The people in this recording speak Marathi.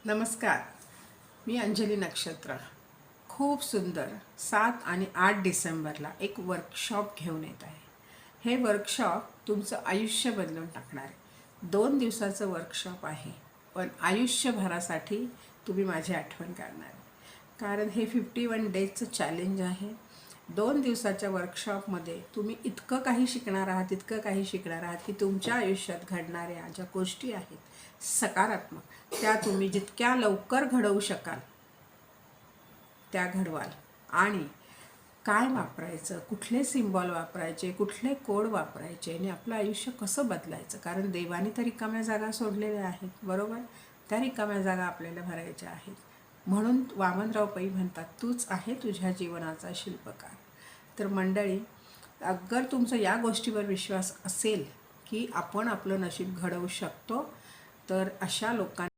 नमस्कार. मी अंजली नक्षत्र. खूप सुंदर 7 आणि 8 डिसेंबरला एक वर्कशॉप घेऊन येत आहे. हे वर्कशॉप तुमचं आयुष्य बदलून टाकणार आहे. 2 दिवसाचं वर्कशॉप आहे, पण आयुष्यभरासाठी तुम्ही माझी आठवण करणार आहे. कारण हे 51 डेजचं चॅलेंज आहे. 2 दिवसाच्या वर्कशॉपमध्ये तुम्ही इतकं काही शिकणार आहात, की तुमच्या आयुष्यात घडणाऱ्या ज्या गोष्टी आहेत सकारात्मक, त्या तुम्ही जितक्या लवकर घडवू शकाल त्या घडवाल. आणि काय वापरायचं, कुठले सिम्बॉल वापरायचे, कुठले कोड वापरायचे आणि आपलं आयुष्य कसं बदलायचं. कारण देवाने तर रिकाम्या जागा सोडलेल्या आहेत, बरोबर. त्या रिकाम्या जागा आपल्याला भरायच्या आहेत. म्हणून वामनराव पै म्हणतात, तूच आहे तुझ्या जीवनाचा शिल्पकार. तर मंडळी, अगर तुमचा या गोष्टीवर विश्वास असेल की आपण आपलं नशीब घडवू शकतो, तर अशा लोकांना